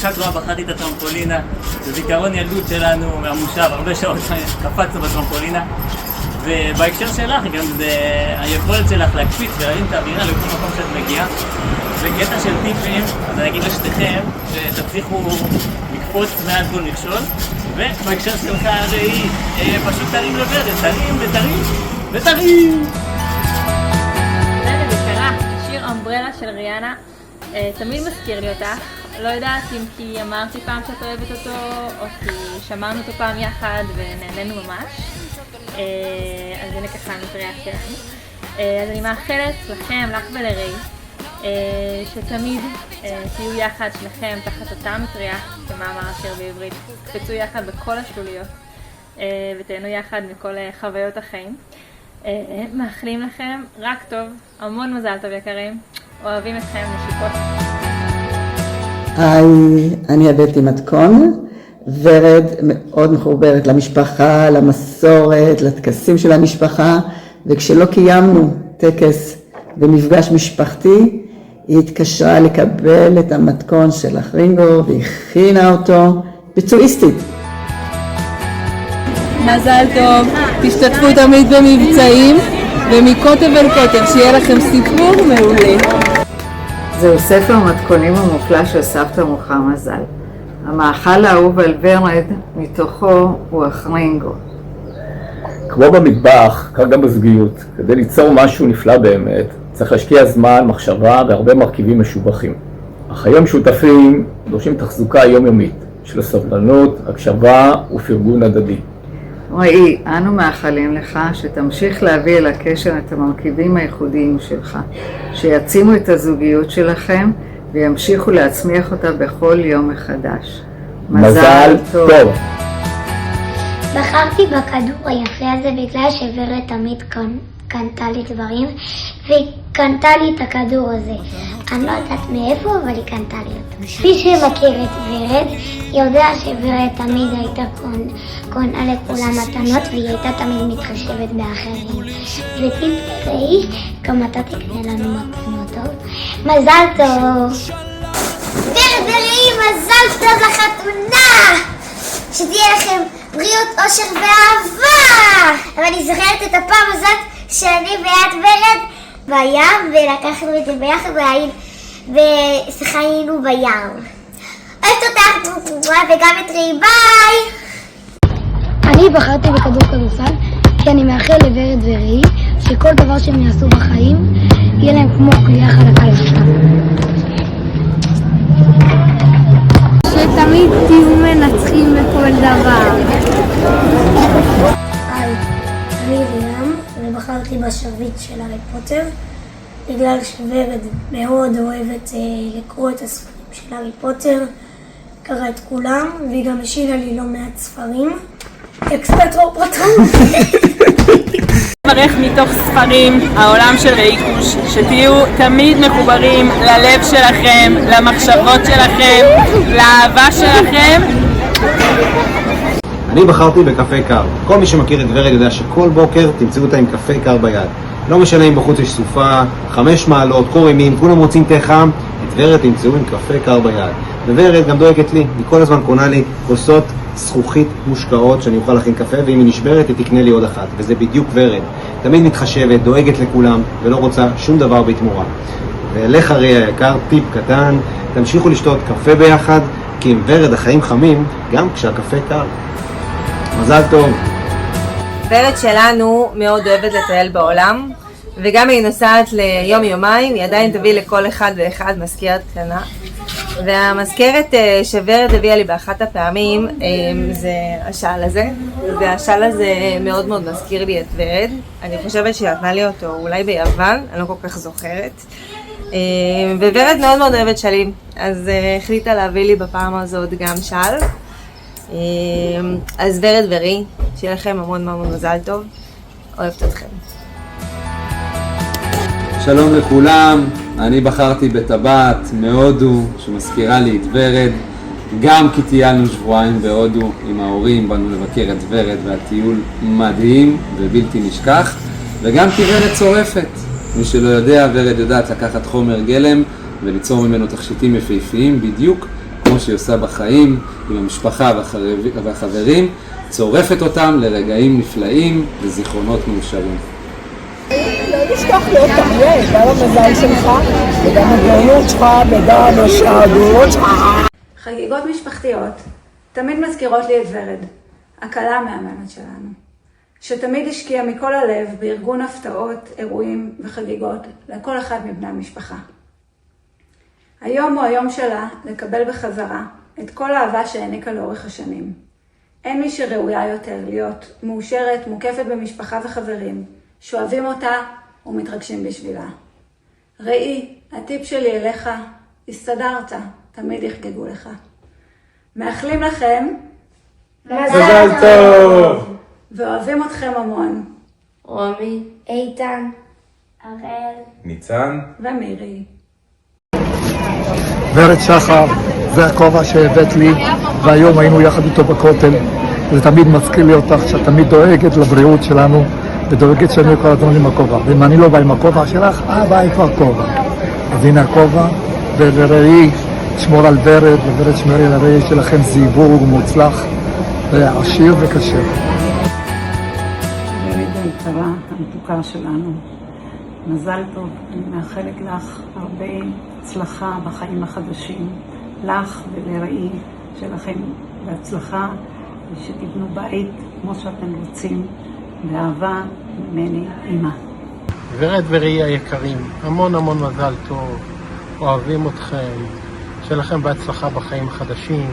שאת רואה, בחרתי את הטרמפולינה, זה זיכרון ילדות שלנו מהמושב, הרבה שעות קפצנו בטרמפולינה. ובהקשר שלך גם זה היכולת שלך להקפיץ ולהרים את האווירה לכל מקום שאת מגיעה. בקטע של טיפים, אז אני אגיד לשתיכם שתצליחו לקפוץ מעל כל מכשול, ובהקשר שלך ראי, פשוט תרים לברד, תרים ותרים ותרים! זה בקרה, שיר אמברלה של ריאנה, תמיד מזכיר לי אותך. לא יודעת אם כי אמרתי פעם שאת אוהבת אותו, או כי שמענו אותו פעם יחד ונהנינו ממש. אז הנה ככה המטריה שלנו. אז אני מאחלת לכם, לך ולראי, שתמיד תהיו יחד שניכם תחת אותה מטריה, כמאמר השיר בעברית, תקפצו יחד בכל השלוליות ותהנו יחד מכל חוויות החיים. מאחלים לכם רק טוב, המון מזל טוב יקרים, אוהבים אתכם, נשיקות. היי, אני הבאתי מתכון. ורד מאוד מחוברת למשפחה, למסורת, לטקסים של המשפחה, וכשלא קיימנו טקס ומפגש משפחתי, היא התקשרה לקבל את המתכון של החרינגו והכינה אותו ביצועיסטית. מזל טוב, תשתתפו תמיד במבצעים, ומקוטב אל קוטב, שיהיה לכם סיפור מעולה. זהו ספר מתכונים המופלא של סבתא רוחמה ז"ל. המאכל האהוב על ורד מתוכו הוא החרינגו. כמו במטבח, כך גם בזוגיות. כדי ליצור משהו נפלא באמת, צריך להשקיע זמן, מחשבה והרבה מרכיבים משובחים. החיים משותפים דורשים תחזוקה יומיומית של הסבלנות, הקשבה ופרגון הדדי. ראי, אנו מאחלים לך שתמשיך להביא אל הקשר את המרכיבים הייחודיים שלך, שיעצימו את הזוגיות שלכם וימשיכו להצמיח אותה בכל יום מחדש. מזל טוב! בחרתי בכדור היפה הזה בגלל שורד תמיד קנתה לי דברים, והיא קנתה לי את הכדור הזה. אני לא יודעת מאיפה, אבל היא קנתה לי אותו. מי שמכיר את ורד יודע שורד תמיד הייתה קונה לכולם מתנות, והיא הייתה תמיד מתחשבת באחרים. וטיפ ראי, גם אתה תקנה לנו מתנות טוב. מזל טוב! ורד ראי, מזל טוב לחתונה! שתהיה לכם בריאות, אושר ואהבה! אבל אני זוכרת את הפעם הזאת שאני ואת ורד בים, ולקחנו את זה ביחד ושחיינו בים. אוהבת אותך, וגם את ראי, ביי! אני בחרתי בכדור כדורסל כי אני מאחל לוורד וראי שכל דבר שהם יעשו בחיים יהיה להם כמו כלייה חלקה לשתם. שתמיד תהיו מנצחים בכל דבר. היי, אני ריאם, ובחרתי בשרביט של הארי פוטר בגלל שוורד מאוד אוהבת לקרוא את הספרים של הארי פוטר, קרא את כולם, והיא גם השאילה לי לא מעט ספרים. אקספטרו פרטון! ברך מתוך ספרים, העולם של ריקוש, שתהיו תמיד מחוברים ללב שלכם, למחשבות שלכם, לאהבה שלכם. אני בחרתי בקפה קר. כל מי שמכיר את ורד יודע שכל בוקר תמצאו אותה עם קפה קר ביד. לא משנה אם בחוץ יש סופה, 5 מעלות, קור אימים, כולם רוצים תה חם, את ורד תמצאו עם קפה קר ביד. וורד גם דואגת לי, היא כל הזמן קונה לי כוסות זכוכית מושקעות שאני אוכל להכין קפה, ואם היא נשברת היא תקנה לי עוד אחת, וזה בדיוק ורד. תמיד מתחשבת, דואגת לכולם, ולא רוצה שום דבר בתמורה. ולך הרי היקר, טיפ קטן, תמשיכו לשתות קפה ביחד, כי עם ורד החיים חמים גם כשהקפה קר. מזל טוב! ורד שלנו מאוד אוהבת לטייל בעולם, וגם היא נוסעת ליום יומיים, היא עדיין תביא לכל אחד ואחד מזכרת קטנה. והמזכרת שוורד הביאה לי באחת הפעמים זה השאל הזה, והשאל הזה מאוד מאוד מזכיר לי את ורד. אני חושבת שהיא נתנה לי אותו אולי ביוון, אני לא כל כך זוכרת. וורד מאוד מאוד אוהבת שלים, אז החליטה להביא לי בפעם הזאת גם שאל. אז ורד וראי, שיהיה לכם המון המון מזל טוב, אוהבת אתכם. שלום לכולם, אני בחרתי בטבעת מהודו שמזכירה לי את ורד, גם כי טיילנו שבועיים בהודו עם ההורים, באנו לבקר את ורד והטיול מדהים ובלתי נשכח, וגם כי ורד צורפת. מי שלא יודע, ורד יודעת לקחת חומר גלם וליצור ממנו תכשיטים יפהפיים בדיוק כמו שהיא עושה בחיים, עם המשפחה והחברים, צורפת אותם לרגעים נפלאים וזיכרונות מאושרים. לא נשכח להיות תחיה, גם המזל שלך וגם הגאונות שלך וגם השעדות שלך. חגיגות משפחתיות תמיד מזכירות לי את ורד, הכלה המהממת שלנו, שתמיד השקיעה מכל הלב בארגון הפתעות, אירועים וחגיגות לכל אחד מבני המשפחה. היום הוא היום שלה לקבל בחזרה את כל האהבה שהעניקה לאורך השנים. אין מי שראויה יותר להיות מאושרת, מוקפת במשפחה וחברים, שאוהבים אותה ומתרגשים בשבילה. ראי, הטיפ שלי אליך, הסתדרת, תמיד יחגגו לך. מאחלים לכם מזל טוב! ואוהבים אתכם המון. רומי, איתן, הראל, ניצן ומירי. ורד שחר, זה הכובע שהבאת לי, והיום היינו יחד איתו בכותל. זה תמיד מזכיר לי אותך, שאת תמיד דואגת לבריאות שלנו, ודואגת שאני כל הזמן עם הכובע. ואם אני לא בא עם הכובע שלך, בא איפה הכובע. אז הנה הכובע, ולראי, תשמור על ורד, וורד שמרי על הראי שלכם זיווג מוצלח, ועשיר וכשר. ורד היקרה, המתוקה שלנו, מזל טוב, אני מאחלת לך הרבה הצלחה בחיים החדשים, לך ולראי שלכם בהצלחה, ושתבנו בית כמו שאתם רוצים, באהבה ממני אמא. ורד וראי היקרים, המון המון מזל טוב, אוהבים אתכם, שלכם בהצלחה בחיים החדשים,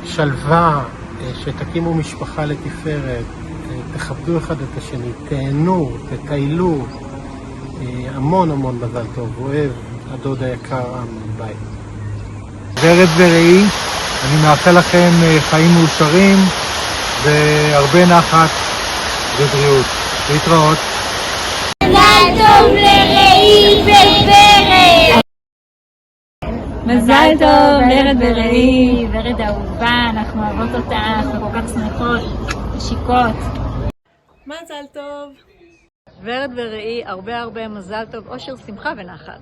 שלווה, שתקימו משפחה לתפארת, תכבדו אחד את השני, תהנו, תטיילו, המון המון מזל טוב, אוהב הדוד היקר מבית. ורד וראי, אני מאחל לכם חיים מאושרים והרבה נחת ובריאות. להתראות. מזל טוב לראי וורד! מזל טוב, ורד וראי, ורד אהובה, אנחנו אוהבות אותך, אנחנו כל כך שמחות, נשיקות. מזל טוב. ורד וראי, הרבה מזל טוב, אושר, שמחה ונחת.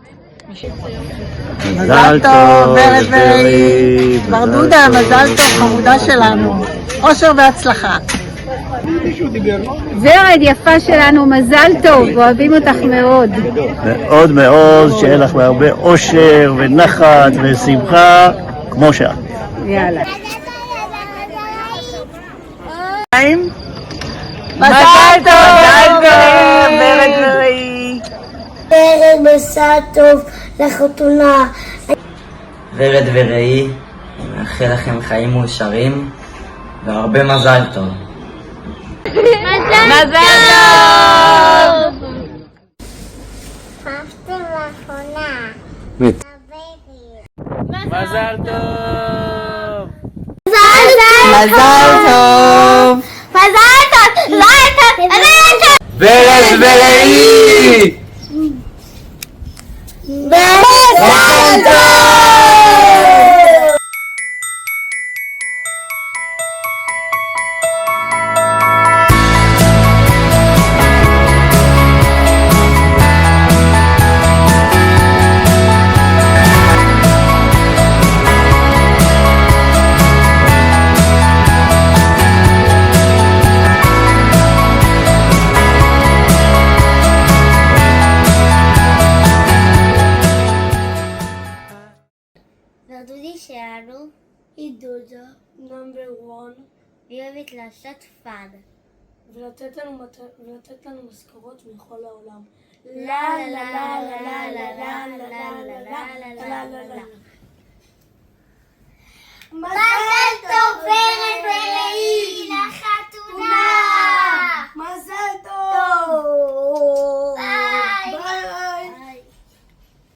מזל טוב, ורד וראי. ברדודה, מזל טוב, חמודה שלנו. אושר והצלחה. ורד יפה שלנו, מזל טוב, אוהבים אותך מאוד. מאוד מאוד, שיהיה לך הרבה אושר ונחת ושמחה, כמו שאת. יאללה. מזל טוב, ורד וראי. ורד מזל טוב לחתונה. ורד וראי, אני מאחל לכם חיים מאושרים והרבה מזל טוב. מזל טוב! אהבתם לאחרונה. מזל טוב! מזל טוב! מזל טוב! לא הייתה! מזל טוב! ורד וראי! מזל טוב! והדודי שלנו היא דודה נאמבר 1 והיא אוהבת לעשות פאן ולתת לנו משכורות מכל העולם. לה לה לה לה לה לה לה לה לה לה לה לה לה